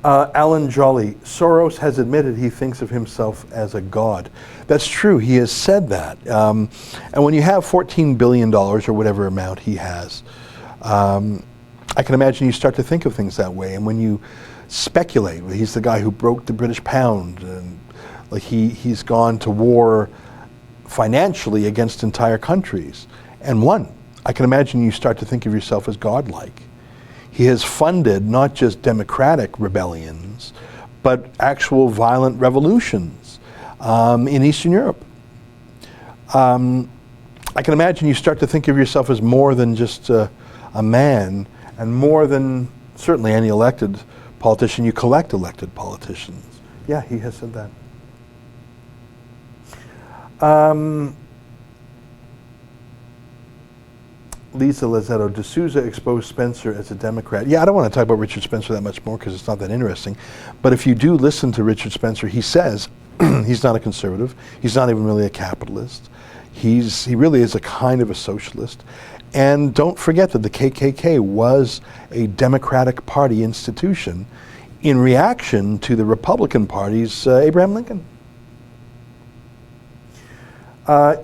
Alan Jolly, Soros has admitted he thinks of himself as a god. That's true, he has said that. And when you have $14 billion or whatever amount he has, I can imagine you start to think of things that way. And when you speculate, he's the guy who broke the British pound, and like he's gone to war financially against entire countries and won. I can imagine you start to think of yourself as godlike. He has funded not just democratic rebellions, but actual violent revolutions in Eastern Europe. I can imagine you start to think of yourself as more than just a man, and more than certainly any elected politician. You collect elected politicians. Yeah, he has said that. Lisa Lazzetto, D'Souza exposed Spencer as a Democrat. Yeah, I don't want to talk about Richard Spencer that much more because it's not that interesting. But if you do listen to Richard Spencer, he says he's not a conservative. He's not even really a capitalist. He really is a kind of a socialist. And don't forget that the KKK was a Democratic Party institution in reaction to the Republican Party's Abraham Lincoln.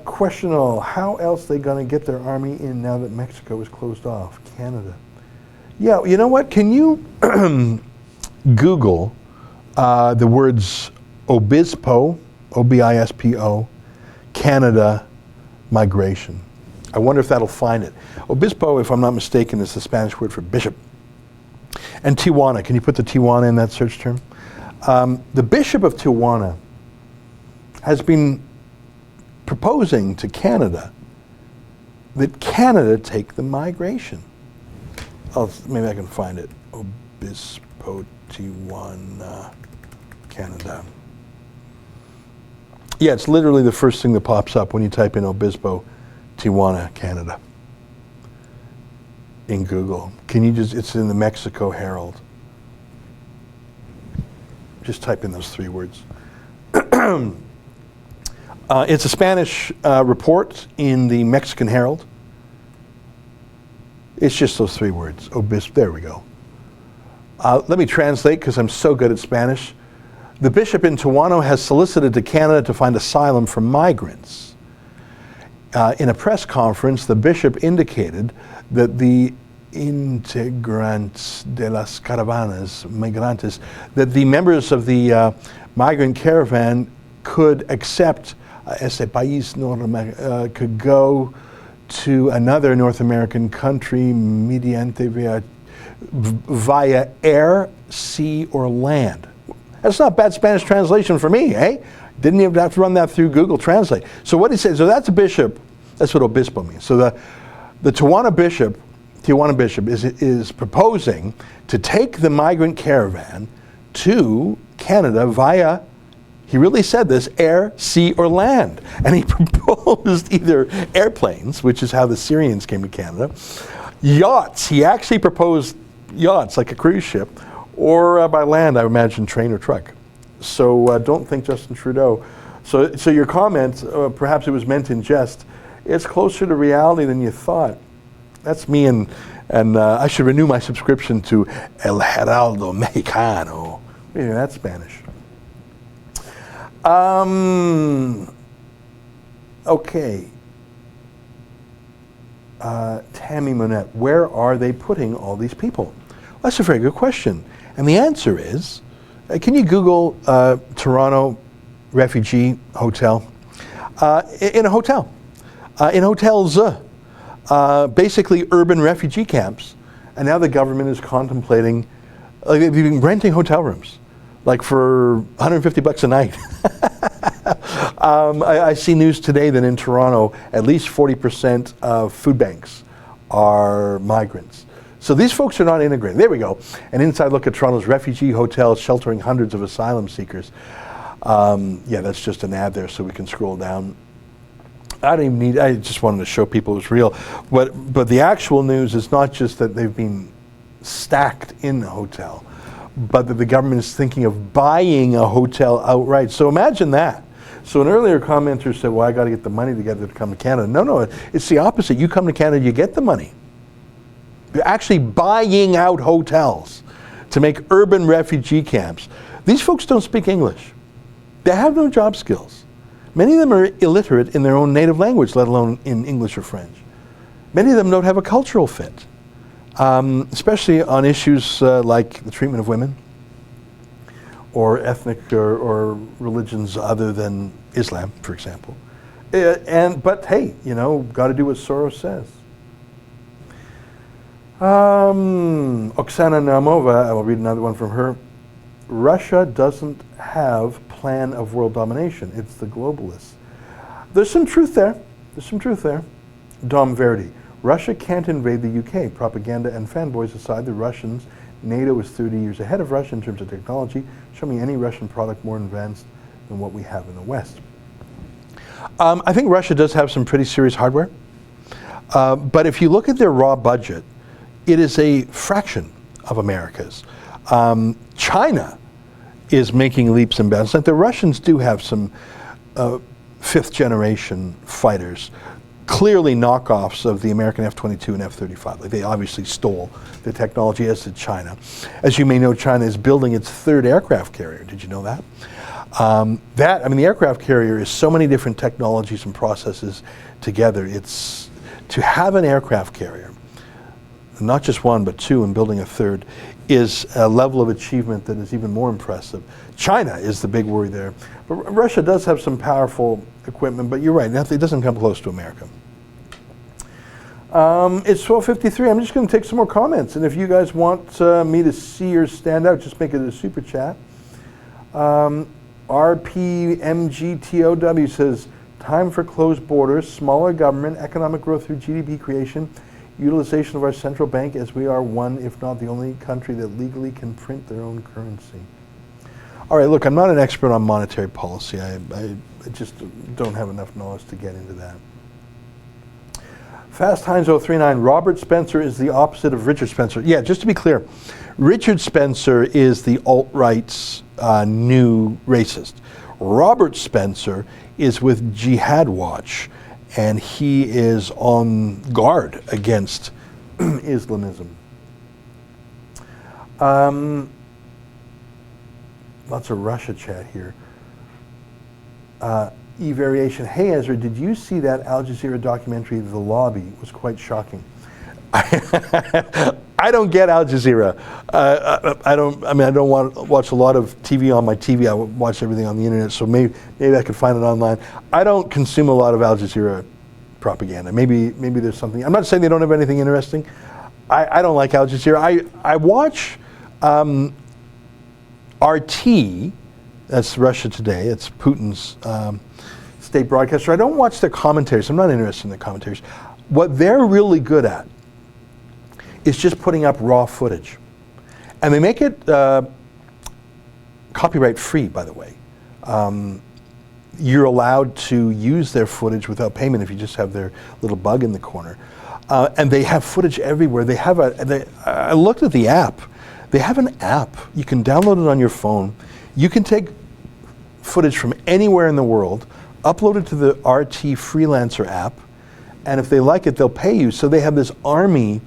Questionable, how else are they going to get their army in now that Mexico is closed off? Canada. Yeah, you know what? Can you Google the words Obispo, O-B-I-S-P-O, Canada migration? I wonder if that'll find it. Obispo, if I'm not mistaken, is the Spanish word for bishop. And Tijuana, can you put the Tijuana in that search term? The Bishop of Tijuana has been proposing to Canada that Canada take the migration. Maybe I can find it. Obispo, Tijuana, Canada. Yeah, it's literally the first thing that pops up when you type in Obispo, Tijuana, Canada in Google. Can you it's in the Mexico Herald. Just type in those 3 words. It's a Spanish report in the Mexican Herald. It's just those 3 words. Obispo, there we go. Let me translate because I'm so good at Spanish. The bishop in Tijuana has solicited to Canada to find asylum for migrants. In a press conference, the bishop indicated that the integrantes de las caravanas migrantes, that the members of the migrant caravan could accept ese país could go to another North American country mediante via air, sea, or land. That's not bad Spanish translation for me, eh? Didn't even have to run that through Google Translate. So what he says, so that's a bishop, that's what obispo means. So the Tijuana bishop Tijuana Bishop is proposing to take the migrant caravan to Canada via, he really said this, air, sea, or land. And he proposed either airplanes, which is how the Syrians came to Canada, yachts. He actually proposed yachts, like a cruise ship, or by land, I imagine train or truck. So don't think Justin Trudeau. So your comment, perhaps it was meant in jest, it's closer to reality than you thought. That's me, and I should renew my subscription to El Heraldo Mexicano. Maybe that's Spanish. Okay. Tammy Monette, where are they putting all these people? Well, that's a very good question. And the answer is, can you Google Toronto refugee hotel? In a hotel. In hotels, basically urban refugee camps. And now the government is contemplating, they've been renting hotel rooms, like for $150 a night. I see news today that in Toronto, at least 40% of food banks are migrants. So these folks are not integrated. There we go. An inside look at Toronto's refugee hotels sheltering hundreds of asylum seekers. Yeah, that's just an ad there so we can scroll down. I just wanted to show people it was real. But the actual news is not just that they've been stacked in the hotel, but that the government is thinking of buying a hotel outright. So imagine that. So an earlier commenter said, well, I got to get the money together to come to Canada. No, it's the opposite. You come to Canada, you get the money. You're actually buying out hotels to make urban refugee camps. These folks don't speak English. They have no job skills. Many of them are illiterate in their own native language, let alone in English or French. Many of them don't have a cultural fit, especially on issues like the treatment of women or ethnic or religions other than Islam, for example. But hey, got to do what Soros says. Oksana Naumova, I will read another one from her. Russia doesn't have plan of world domination. It's the globalists. There's some truth there. Dom Verdi. Russia can't invade the UK. Propaganda and fanboys aside, the Russians, NATO is 30 years ahead of Russia in terms of technology. Show me any Russian product more advanced than what we have in the West. I think Russia does have some pretty serious hardware. But if you look at their raw budget, it is a fraction of America's. China is making leaps and bounds. Like the Russians do have some fifth generation fighters, clearly knockoffs of the American F-22 and F-35. Like they obviously stole the technology, as did China. As you may know, China is building its third aircraft carrier. Did you know that? The aircraft carrier is so many different technologies and processes together. It's to have an aircraft carrier, not just one, but two, and building a third, is a level of achievement that is even more impressive. China is the big worry there. But Russia does have some powerful equipment, but you're right, it doesn't come close to America. It's 12:53. I'm just going to take some more comments, and if you guys want me to see or stand out, just make it a super chat. RPMGTOW says, time for closed borders, smaller government, economic growth through GDP creation, utilization of our central bank, as we are one, if not the only country that legally can print their own currency. All right, look, I'm not an expert on monetary policy. I just don't have enough knowledge to get into that. Fast Heinz 039, Robert Spencer is the opposite of Richard Spencer. Yeah, just to be clear, Richard Spencer is the alt-right's new racist. Robert Spencer is with Jihad Watch, and he is on guard against Islamism. Lots of Russia chat here. E-Variation, hey Ezra, did you see that Al Jazeera documentary, The Lobby? It was quite shocking. I don't get Al Jazeera. I don't watch a lot of TV on my TV. I watch everything on the internet, so maybe I could find it online. I don't consume a lot of Al Jazeera propaganda. Maybe there's something. I'm not saying they don't have anything interesting. I don't like Al Jazeera. I watch RT, that's Russia Today. It's Putin's state broadcaster. I don't watch their commentaries. I'm not interested in their commentaries. What they're really good at is just putting up raw footage. And they make it copyright free, by the way. You're allowed to use their footage without payment if you just have their little bug in the corner. And they have footage everywhere. I looked at the app. They have an app. You can download it on your phone. You can take footage from anywhere in the world, upload it to the RT Freelancer app, and if they like it, they'll pay you. So they have this army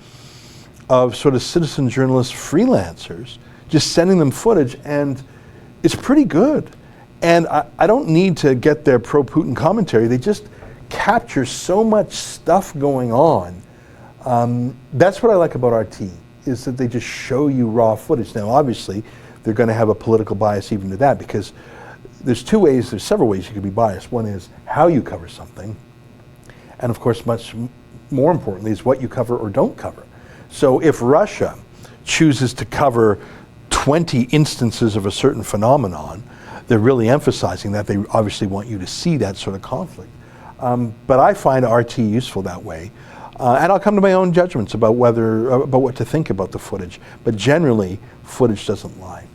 of sort of citizen journalist freelancers just sending them footage, and it's pretty good. And I don't need to get their pro-Putin commentary. They just capture so much stuff going on. That's what I like about RT, is that they just show you raw footage. Now, obviously, they're going to have a political bias even to that, because there's several ways you could be biased. One is how you cover something, and of course, much more importantly, is what you cover or don't cover. So if Russia chooses to cover 20 instances of a certain phenomenon, they're really emphasizing that. They obviously want you to see that sort of conflict. But I find RT useful that way. And I'll come to my own judgments about what to think about the footage. But generally, footage doesn't lie.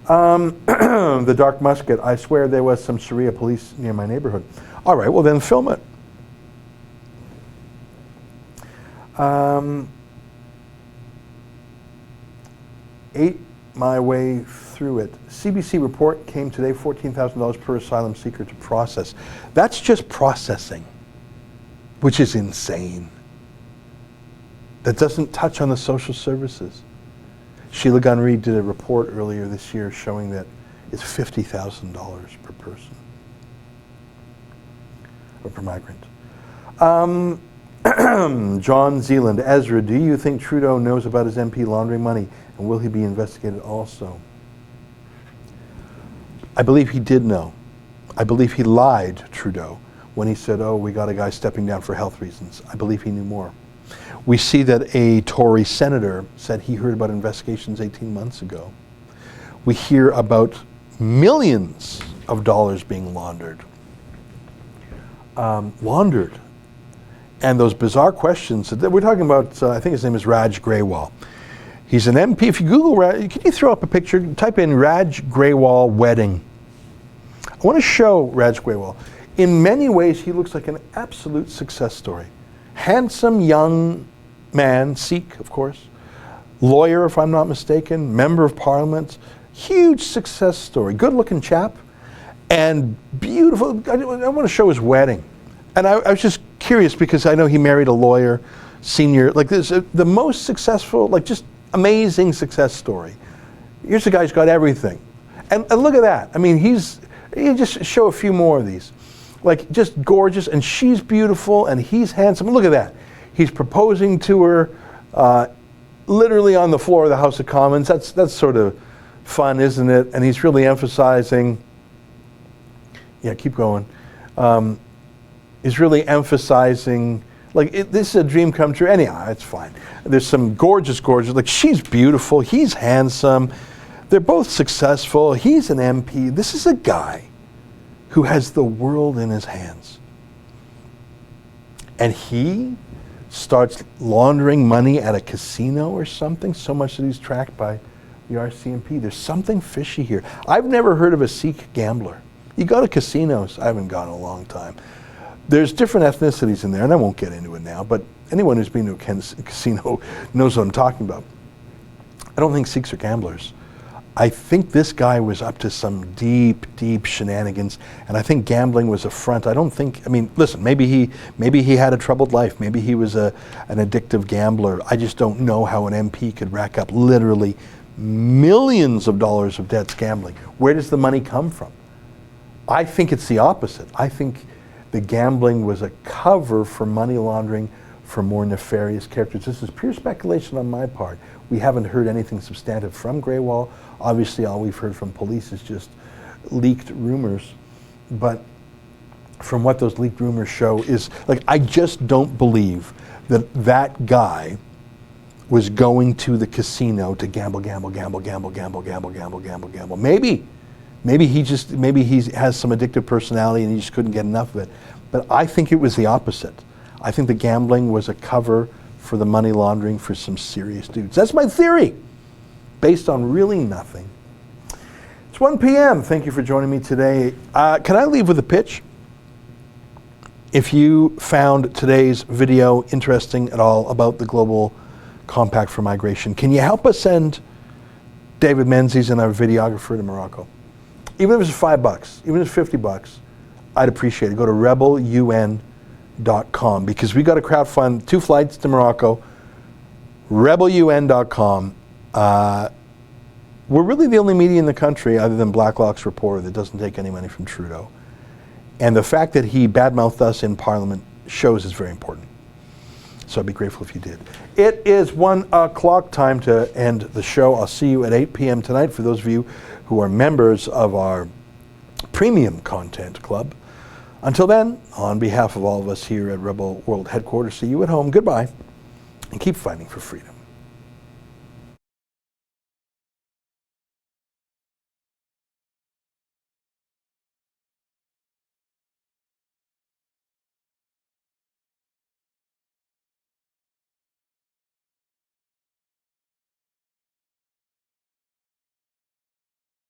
The Dark Musket, I swear there was some Sharia police near my neighborhood. All right, well then film it. Ate my way through it. CBC report came today, $14,000 per asylum seeker to process. That's just processing, which is insane. That doesn't touch on the social services. Sheila Gunn-Reid did a report earlier this year showing that it's $50,000 per person, or per migrant. John Zealand, Ezra, do you think Trudeau knows about his MP laundering money, and will he be investigated also? I believe he did know. I believe he lied, Trudeau, when he said, oh, we got a guy stepping down for health reasons. I believe he knew more. We see that a Tory senator said he heard about investigations 18 months ago. We hear about millions of dollars being laundered. And those bizarre questions, we're talking about, I think his name is Raj Grewal. He's an MP. If you Google Raj, can you throw up a picture, type in Raj Grewal wedding. I want to show Raj Grewal. In many ways, he looks like an absolute success story. Handsome young man, Sikh, of course, lawyer, if I'm not mistaken, member of parliament, huge success story, good-looking chap, and beautiful. I want to show his wedding. And I was just curious because I know he married a lawyer, senior, like this, the most successful, like just amazing success story. Here's a guy who's got everything. And look at that. I mean, you just show a few more of these. Like just gorgeous, and she's beautiful, and he's handsome. Look at that. He's proposing to her literally on the floor of the House of Commons. That's sort of fun, isn't it? And he's really emphasizing, yeah, keep going. He's really emphasizing, like, this is a dream come true. Anyhow, it's fine. There's some gorgeous, like she's beautiful, he's handsome, they're both successful, he's an MP. This is a guy who has the world in his hands. And he starts laundering money at a casino or something, so much that he's tracked by the RCMP. There's something fishy here. I've never heard of a Sikh gambler. You go to casinos, I haven't gone in a long time. There's different ethnicities in there, and I won't get into it now, but anyone who's been to a casino knows what I'm talking about. I don't think Sikhs are gamblers. I think this guy was up to some deep, deep shenanigans, and I think gambling was a front. I don't think, I mean, listen, maybe he had a troubled life. Maybe he was an addictive gambler. I just don't know how an MP could rack up literally millions of dollars of debts gambling. Where does the money come from? I think it's the opposite. I think the gambling was a cover for money laundering for more nefarious characters. This is pure speculation on my part. We haven't heard anything substantive from Grewal. Obviously, all we've heard from police is just leaked rumors. But from what those leaked rumors show is, like, I just don't believe that that guy was going to the casino to gamble. Maybe he has some addictive personality and he just couldn't get enough of it. But I think it was the opposite. I think the gambling was a cover for the money laundering for some serious dudes. That's my theory, based on really nothing. It's 1 p.m. Thank you for joining me today. Can I leave with a pitch? If you found today's video interesting at all about the Global Compact for Migration, can you help us send David Menzies and our videographer to Morocco? Even if it's $5, even if it's $50, I'd appreciate it. Go to rebelun.com because we got to crowdfund 2 flights to Morocco. rebelun.com. We're really the only media in the country, other than Blacklock's reporter, that doesn't take any money from Trudeau. And the fact that he badmouthed us in Parliament shows is very important. So I'd be grateful if you did. It is 1 o'clock, time to end the show. I'll see you at 8 p.m. tonight for those of you who are members of our premium content club. Until then, on behalf of all of us here at Rebel World Headquarters, see you at home. Goodbye, and keep fighting for freedom.